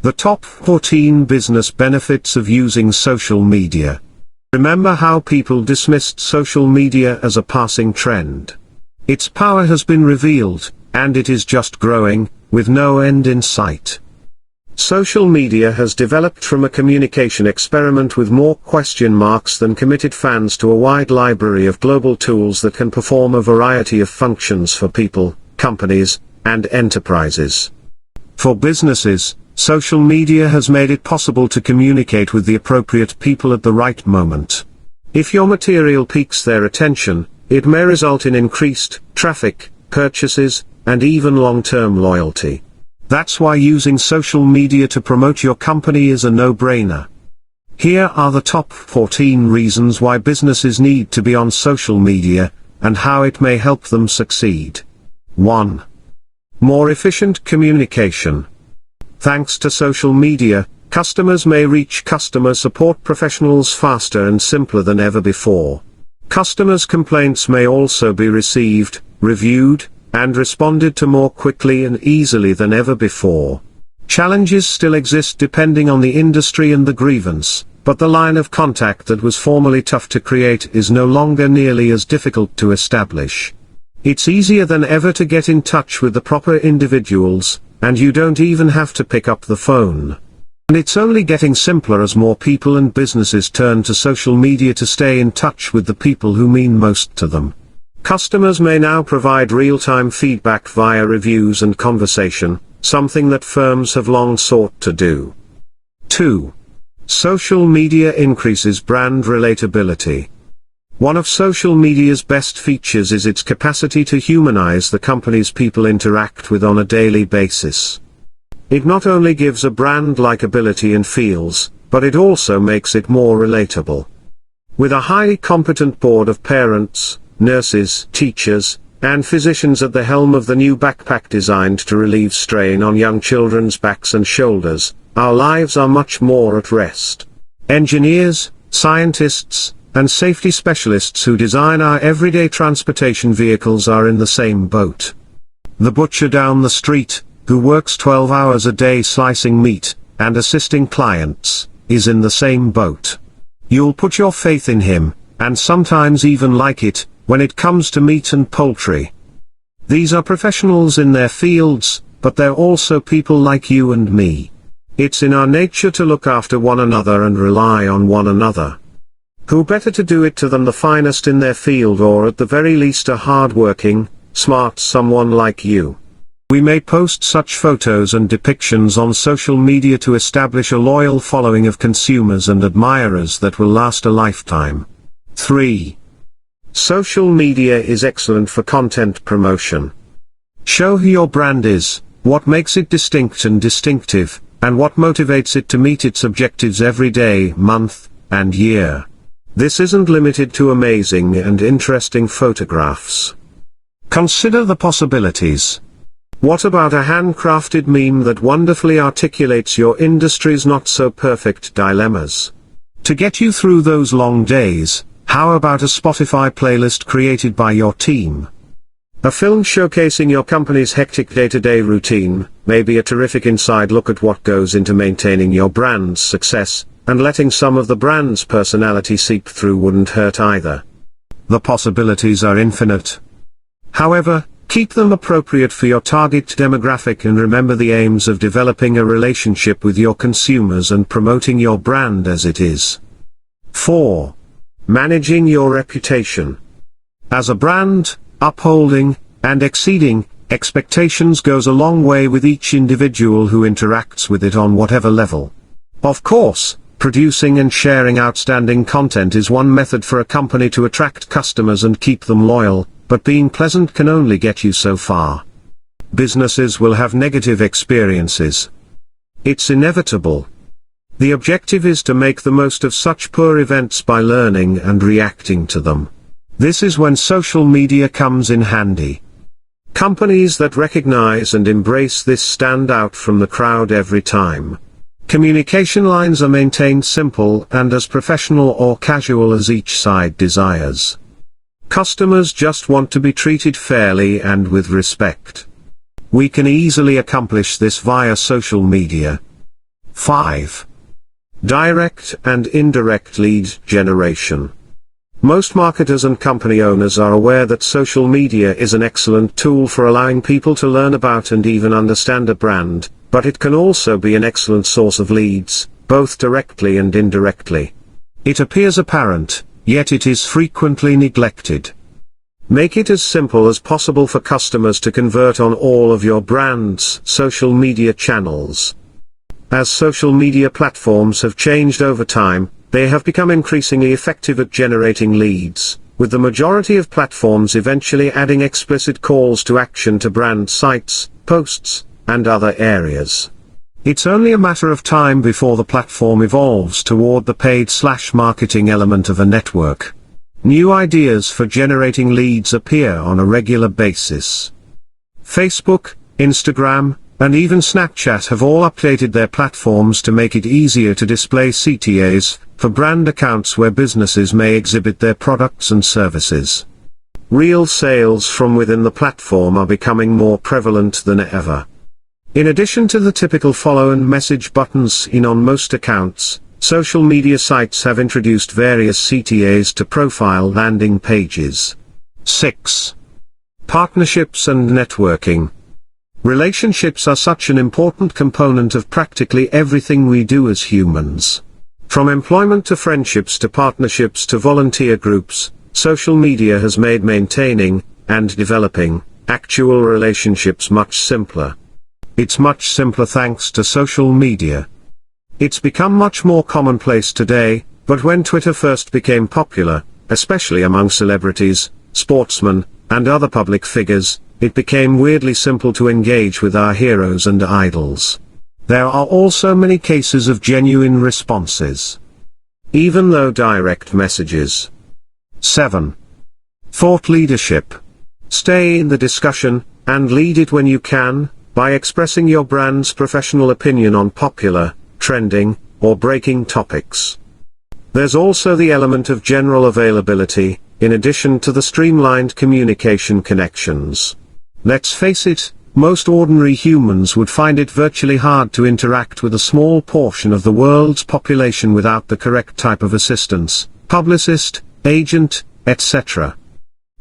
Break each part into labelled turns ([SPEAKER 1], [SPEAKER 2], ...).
[SPEAKER 1] The top 14 business benefits of using social media. Remember how people dismissed social media as a passing trend. Its power has been revealed, and it is just growing, with no end in sight. Social media has developed from a communication experiment with more question marks than committed fans to a wide library of global tools that can perform a variety of functions for people, companies, and enterprises. For businesses, social media has made it possible to communicate with the appropriate people at the right moment. If your material piques their attention, it may result in increased traffic, purchases, and even long-term loyalty. That's why using social media to promote your company is a no-brainer. Here are the top 14 reasons why businesses need to be on social media, and how it may help them succeed. 1. More efficient communication. Thanks to social media, customers may reach customer support professionals faster and simpler than ever before. Customers' complaints may also be received, reviewed, and responded to more quickly and easily than ever before. Challenges still exist depending on the industry and the grievance, but the line of contact that was formerly tough to create is no longer nearly as difficult to establish. It's easier than ever to get in touch with the proper individuals, and you don't even have to pick up the phone. And it's only getting simpler as more people and businesses turn to social media to stay in touch with the people who mean most to them. Customers may now provide real-time feedback via reviews and conversation, something that firms have long sought to do. 2. Social media increases brand relatability. One of social media's best features is its capacity to humanize the companies people interact with on a daily basis. It not only gives a brand likability and feels, but it also makes it more relatable. With a highly competent board of parents, nurses, teachers, and physicians at the helm of the new backpack designed to relieve strain on young children's backs and shoulders, our lives are much more at rest. Engineers, scientists, and safety specialists who design our everyday transportation vehicles are in the same boat. The butcher down the street, who works 12 hours a day slicing meat, and assisting clients, is in the same boat. You'll put your faith in him, and sometimes even like it, when it comes to meat and poultry. These are professionals in their fields, but they're also people like you and me. It's in our nature to look after one another and rely on one another. Who better to do it to than the finest in their field, or at the very least a hard-working, smart someone like you. We may post such photos and depictions on social media to establish a loyal following of consumers and admirers that will last a lifetime. 3. Social media is excellent for content promotion. Show who your brand is, what makes it distinct and distinctive, and what motivates it to meet its objectives every day, month, and year. This isn't limited to amazing and interesting photographs. Consider the possibilities. What about a handcrafted meme that wonderfully articulates your industry's not-so-perfect dilemmas? To get you through those long days, how about a Spotify playlist created by your team? A film showcasing your company's hectic day-to-day routine may be a terrific inside look at what goes into maintaining your brand's success, and letting some of the brand's personality seep through wouldn't hurt either. The possibilities are infinite. However, keep them appropriate for your target demographic and remember the aims of developing a relationship with your consumers and promoting your brand as it is. 4. Managing your reputation. As a brand, upholding, and exceeding expectations goes a long way with each individual who interacts with it on whatever level. Of course, producing and sharing outstanding content is one method for a company to attract customers and keep them loyal, but being pleasant can only get you so far. Businesses will have negative experiences. It's inevitable. The objective is to make the most of such poor events by learning and reacting to them. This is when social media comes in handy. Companies that recognize and embrace this stand out from the crowd every time. Communication lines are maintained simple and as professional or casual as each side desires. Customers just want to be treated fairly and with respect. We can easily accomplish this via social media. 5. Direct and indirect lead generation. Most marketers and company owners are aware that social media is an excellent tool for allowing people to learn about and even understand a brand, but it can also be an excellent source of leads, both directly and indirectly. It appears apparent, yet it is frequently neglected. Make it as simple as possible for customers to convert on all of your brand's social media channels. As social media platforms have changed over time, they have become increasingly effective at generating leads, with the majority of platforms eventually adding explicit calls to action to brand sites, posts, and other areas. It's only a matter of time before the platform evolves toward the paid/marketing element of a network. New ideas for generating leads appear on a regular basis. Facebook, Instagram, and even Snapchat have all updated their platforms to make it easier to display CTAs for brand accounts where businesses may exhibit their products and services. Real sales from within the platform are becoming more prevalent than ever. In addition to the typical follow and message buttons seen on most accounts, social media sites have introduced various CTAs to profile landing pages. 6. Partnerships and networking. Relationships are such an important component of practically everything we do as humans. From employment to friendships to partnerships to volunteer groups, social media has made maintaining, and developing, actual relationships much simpler. It's much simpler thanks to social media. It's become much more commonplace today, but when Twitter first became popular, especially among celebrities, sportsmen, and other public figures, it became weirdly simple to engage with our heroes and idols. There are also many cases of genuine responses, even though direct messages. 7. Thought leadership. Stay in the discussion, and lead it when you can, by expressing your brand's professional opinion on popular, trending, or breaking topics. There's also the element of general availability, in addition to the streamlined communication connections. Let's face it, most ordinary humans would find it virtually hard to interact with a small portion of the world's population without the correct type of assistance, publicist, agent, etc.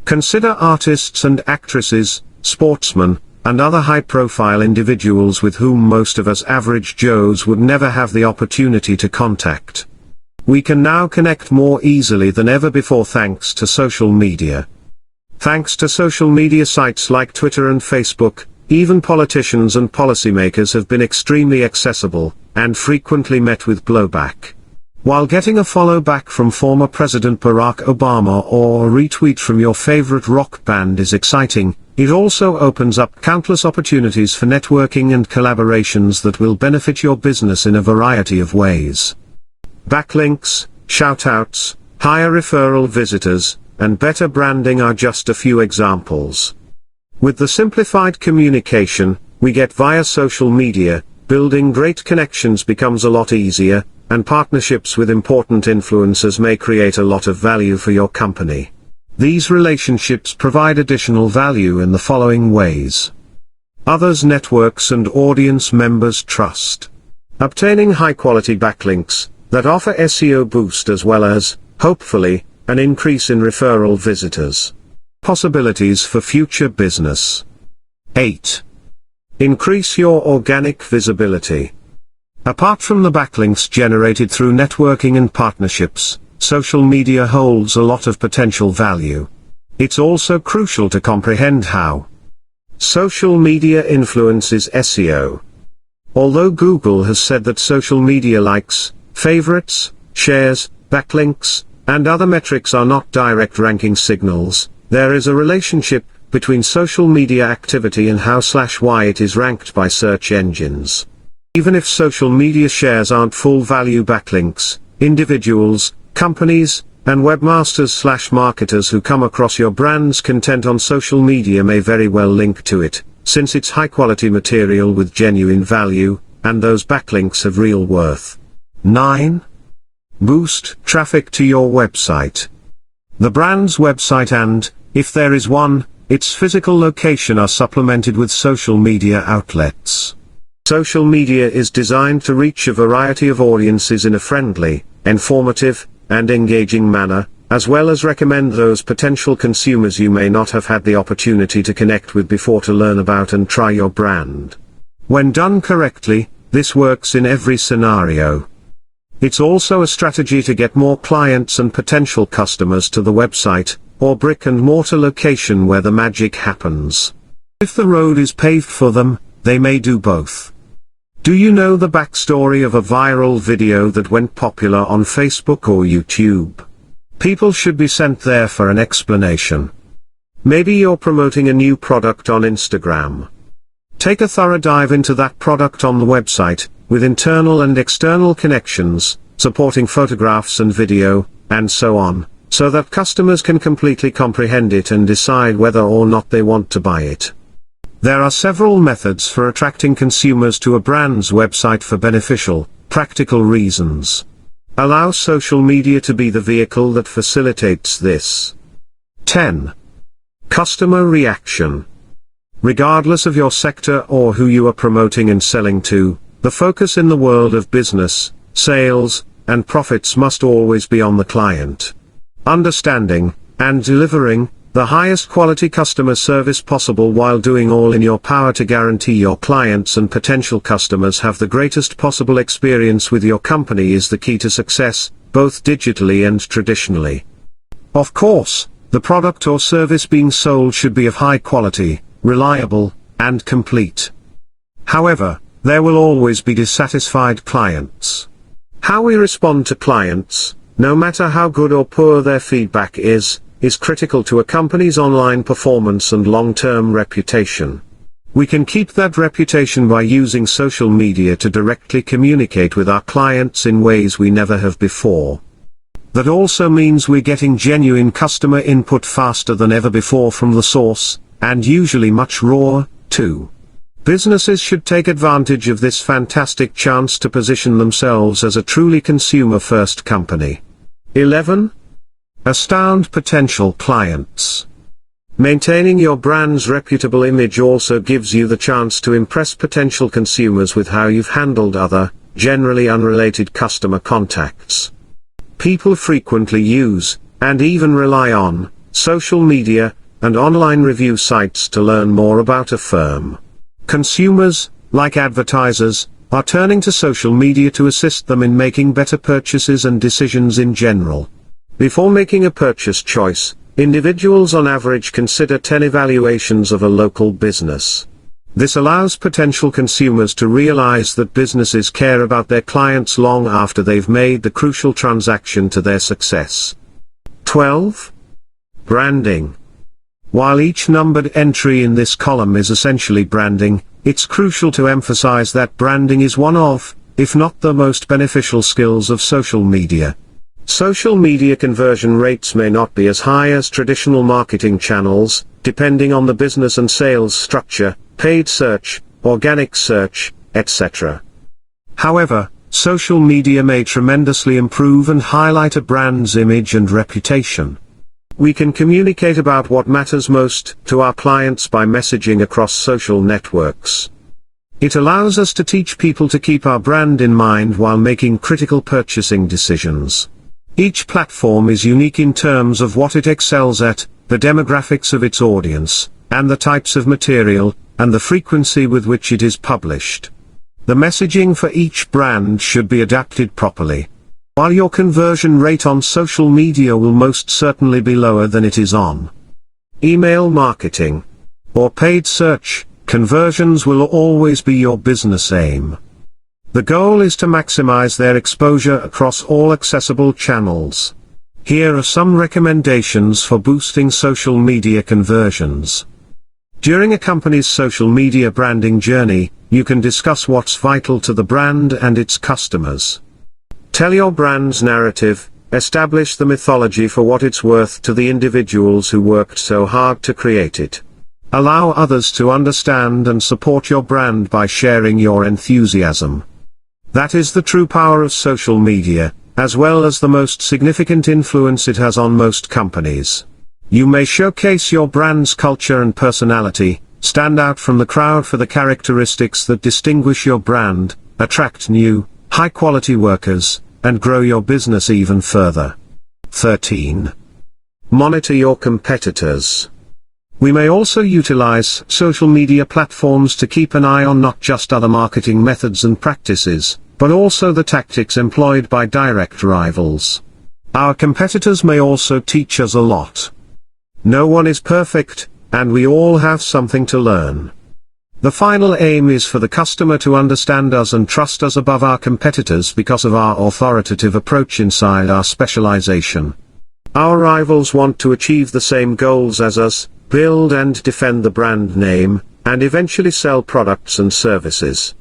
[SPEAKER 1] Consider artists and actresses, sportsmen, and other high-profile individuals with whom most of us average Joes would never have the opportunity to contact. We can now connect more easily than ever before thanks to social media. Thanks to social media sites like Twitter and Facebook, even politicians and policymakers have been extremely accessible, and frequently met with blowback. While getting a follow back from former President Barack Obama or a retweet from your favorite rock band is exciting, it also opens up countless opportunities for networking and collaborations that will benefit your business in a variety of ways. Backlinks, shoutouts, higher referral visitors, and better branding are just a few examples. With the simplified communication we get via social media, building great connections becomes a lot easier, and partnerships with important influencers may create a lot of value for your company. These relationships provide additional value in the following ways. Others' networks and audience members' trust. Obtaining high-quality backlinks that offer SEO boost as well as, hopefully, an increase in referral visitors. Possibilities for future business. 8. Increase your organic visibility. Apart from the backlinks generated through networking and partnerships, social media holds a lot of potential value. It's also crucial to comprehend how social media influences SEO. Although Google has said that social media likes, favorites, shares, backlinks, and other metrics are not direct ranking signals, there is a relationship between social media activity and how/why it is ranked by search engines. Even if social media shares aren't full-value backlinks, individuals, companies, and webmasters/marketers who come across your brand's content on social media may very well link to it, since it's high-quality material with genuine value, and those backlinks have real worth. 9. Boost traffic to your website. The brand's website and, if there is one, its physical location are supplemented with social media outlets. Social media is designed to reach a variety of audiences in a friendly, informative, and engaging manner, as well as recommend those potential consumers you may not have had the opportunity to connect with before to learn about and try your brand. When done correctly, this works in every scenario. It's also a strategy to get more clients and potential customers to the website, or brick-and-mortar location where the magic happens. If the road is paved for them, they may do both. Do you know the backstory of a viral video that went popular on Facebook or YouTube? People should be sent there for an explanation. Maybe you're promoting a new product on Instagram. Take a thorough dive into that product on the website, with internal and external connections, supporting photographs and video, and so on, so that customers can completely comprehend it and decide whether or not they want to buy it. There are several methods for attracting consumers to a brand's website for beneficial, practical reasons. Allow social media to be the vehicle that facilitates this. 10. Customer reaction. Regardless of your sector or who you are promoting and selling to, the focus in the world of business, sales, and profits must always be on the client. Understanding, and delivering, the highest quality customer service possible while doing all in your power to guarantee your clients and potential customers have the greatest possible experience with your company is the key to success, both digitally and traditionally. Of course, the product or service being sold should be of high quality, reliable, and complete. However, there will always be dissatisfied clients. How we respond to clients, no matter how good or poor their feedback is critical to a company's online performance and long-term reputation. We can keep that reputation by using social media to directly communicate with our clients in ways we never have before. That also means we're getting genuine customer input faster than ever before from the source, and usually much rawer, too. Businesses should take advantage of this fantastic chance to position themselves as a truly consumer-first company. 11. Astound potential clients. Maintaining your brand's reputable image also gives you the chance to impress potential consumers with how you've handled other, generally unrelated customer contacts. People frequently use, and even rely on, social media and online review sites to learn more about a firm. Consumers, like advertisers, are turning to social media to assist them in making better purchases and decisions in general. Before making a purchase choice, individuals on average consider 10 evaluations of a local business. This allows potential consumers to realize that businesses care about their clients long after they've made the crucial transaction to their success. 12. Branding. While each numbered entry in this column is essentially branding, it's crucial to emphasize that branding is one of, if not the most beneficial skills of social media. Social media conversion rates may not be as high as traditional marketing channels, depending on the business and sales structure, paid search, organic search, etc. However, social media may tremendously improve and highlight a brand's image and reputation. We can communicate about what matters most to our clients by messaging across social networks. It allows us to teach people to keep our brand in mind while making critical purchasing decisions. Each platform is unique in terms of what it excels at, the demographics of its audience, and the types of material, and the frequency with which it is published. The messaging for each brand should be adapted properly. While your conversion rate on social media will most certainly be lower than it is on email marketing or paid search, conversions will always be your business aim. The goal is to maximize their exposure across all accessible channels. Here are some recommendations for boosting social media conversions. During a company's social media branding journey, you can discuss what's vital to the brand and its customers. Tell your brand's narrative, establish the mythology for what it's worth to the individuals who worked so hard to create it. Allow others to understand and support your brand by sharing your enthusiasm. That is the true power of social media, as well as the most significant influence it has on most companies. You may showcase your brand's culture and personality, Stand out from the crowd for the characteristics that distinguish your brand, attract new, high-quality workers, and grow your business even further. 13. Monitor your competitors. We may also utilize social media platforms to keep an eye on not just other marketing methods and practices, but also the tactics employed by direct rivals. Our competitors may also teach us a lot. No one is perfect, and we all have something to learn. The final aim is for the customer to understand us and trust us above our competitors because of our authoritative approach inside our specialization. Our rivals want to achieve the same goals as us, build and defend the brand name, and eventually sell products and services.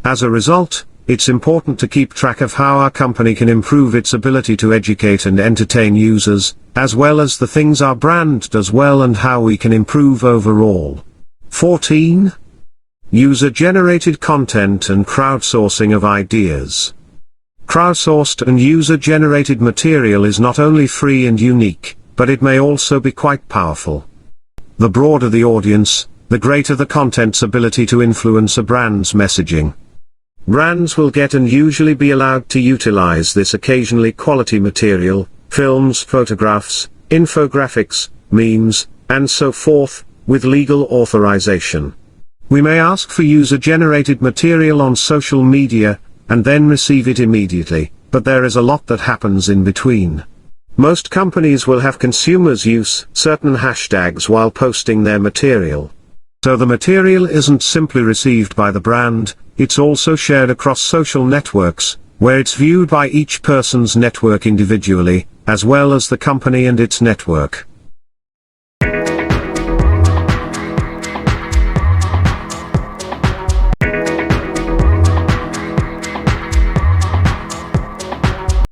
[SPEAKER 1] As a result, it's important to keep track of how our company can improve its ability to educate and entertain users, as well as the things our brand does well and how we can improve overall. 14. User-generated content and crowdsourcing of ideas. Crowdsourced and user-generated material is not only free and unique, but it may also be quite powerful. The broader the audience, the greater the content's ability to influence a brand's messaging. Brands will get and usually be allowed to utilize this occasionally quality material, films, photographs, infographics, memes, and so forth, with legal authorization. We may ask for user-generated material on social media, and then receive it immediately, but there is a lot that happens in between. Most companies will have consumers use certain hashtags while posting their material. So the material isn't simply received by the brand, it's also shared across social networks, where it's viewed by each person's network individually, as well as the company and its network.